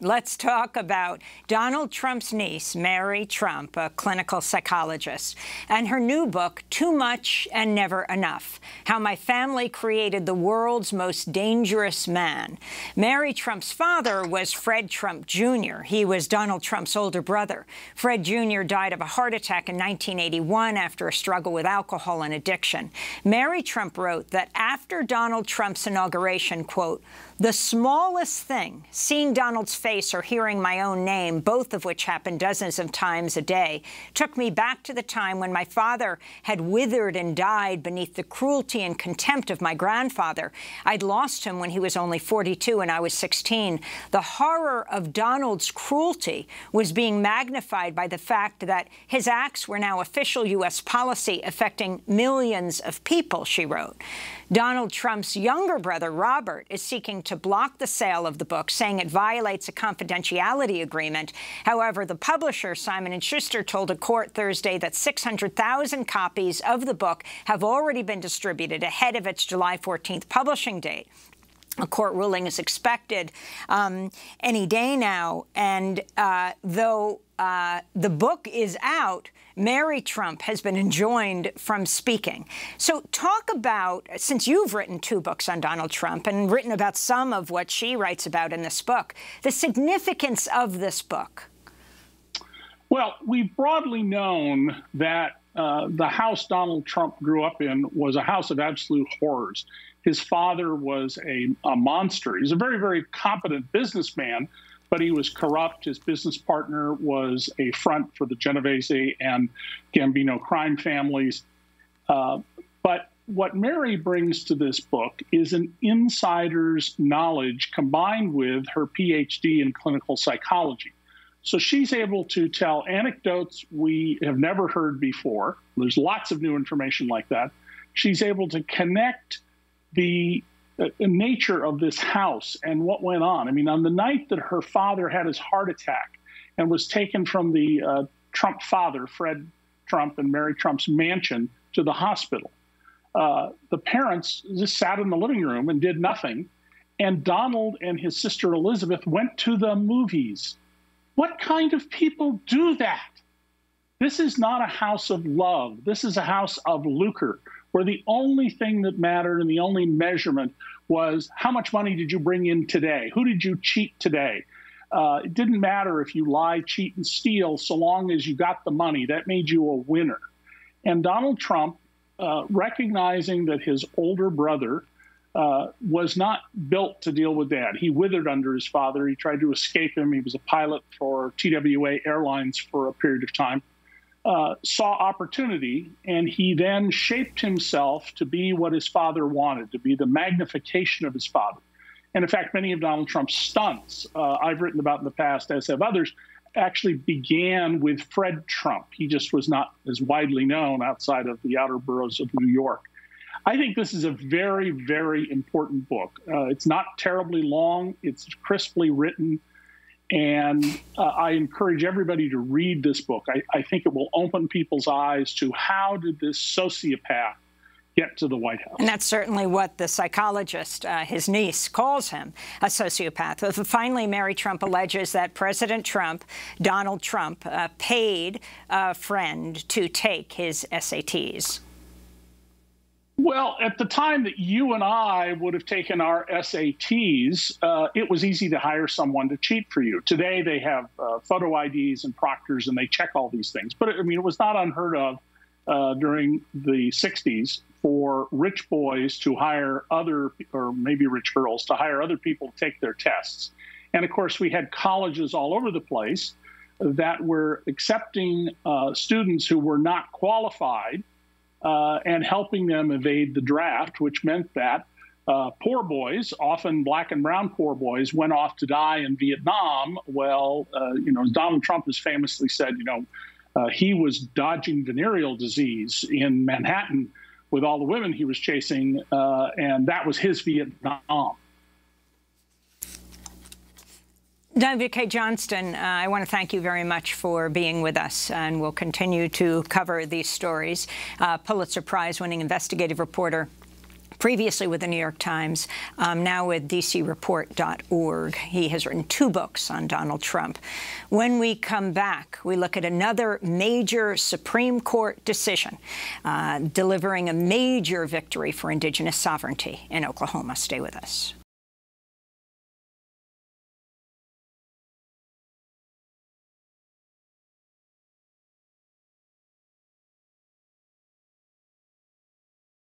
Let's talk about Donald Trump's niece, Mary Trump, a clinical psychologist, and her new book, Too Much and Never Enough: How My Family Created the World's Most Dangerous Man. Mary Trump's father was Fred Trump Jr. He was Donald Trump's older brother. Fred Jr. died of a heart attack in 1981 after a struggle with alcohol and addiction. Mary Trump wrote that after Donald Trump's inauguration, quote, "The smallest thing, seeing Donald's face or hearing my own name, both of which happened dozens of times a day, took me back to the time when my father had withered and died beneath the cruelty and contempt of my grandfather. I'd lost him when he was only 42 and I was 16. The horror of Donald's cruelty was being magnified by the fact that his acts were now official U.S. policy affecting millions of people," she wrote. Donald Trump's younger brother, Robert, is seeking to block the sale of the book, saying it violates a confidentiality agreement. However, the publisher, Simon Schuster, told a court Thursday that 600,000 copies of the book have already been distributed ahead of its July 14th publishing date. A court ruling is expected any day now, and though the book is out, Mary Trump has been enjoined from speaking. So talk about, since you've written 2 books on Donald Trump and written about some of what she writes about in this book, the significance of this book. Well, we've broadly known that the house Donald Trump grew up in was a house of absolute horrors. His father was a monster. He's a very, very competent businessman, but he was corrupt. His business partner was a front for the Genovese and Gambino crime families. But what Mary brings to this book is an insider's knowledge combined with her PhD in clinical psychology. So she's able to tell anecdotes we have never heard before. There's lots of new information like that. She's able to connect the nature of this house and what went on. I mean, on the night that her father had his heart attack and was taken from the Trump father, Fred Trump, and Mary Trump's mansion to the hospital, the parents just sat in the living room and did nothing. And Donald and his sister Elizabeth went to the movies. What kind of people do that? This is not a house of love. This is a house of lucre, where the only thing that mattered and the only measurement was how much money did you bring in today? Who did you cheat today? It didn't matter if you lie, cheat, and steal, so long as you got the money. That made you a winner. And Donald Trump, recognizing that his older brother was not built to deal with Dad. He withered under his father. He tried to escape him. He was a pilot for TWA Airlines for a period of time. Saw opportunity, and he then shaped himself to be what his father wanted, to be the magnification of his father. And in fact, many of Donald Trump's stunts, I've written about in the past, as have others, actually began with Fred Trump. He just was not as widely known outside of the outer boroughs of New York. I think this is a very, very important book. It's not terribly long. It's crisply written. And I encourage everybody to read this book. I think it will open people's eyes to how did this sociopath get to the White House. And that's certainly what the psychologist, his niece, calls him, a sociopath. Finally, Mary Trump alleges that President Trump, Donald Trump, paid a friend to take his SATs. Well, at the time that you and I would have taken our SATs, it was easy to hire someone to cheat for you. Today, they have photo IDs and proctors, and they check all these things. But, I mean, it was not unheard of during the 60s for rich boys to hire other, or maybe rich girls, to hire other people to take their tests. And, of course, we had colleges all over the place that were accepting students who were not qualified and helping them evade the draft, which meant that poor boys, often black and brown poor boys, went off to die in Vietnam. Well, as Donald Trump has famously said, he was dodging venereal disease in Manhattan with all the women he was chasing, and that was his Vietnam. David Cay Johnston, I want to thank you very much for being with us, and we'll continue to cover these stories. Pulitzer Prize-winning investigative reporter previously with the New York Times, now with DCReport.org. He has written 2 books on Donald Trump. When we come back, we look at another major Supreme Court decision, delivering a major victory for indigenous sovereignty in Oklahoma. Stay with us.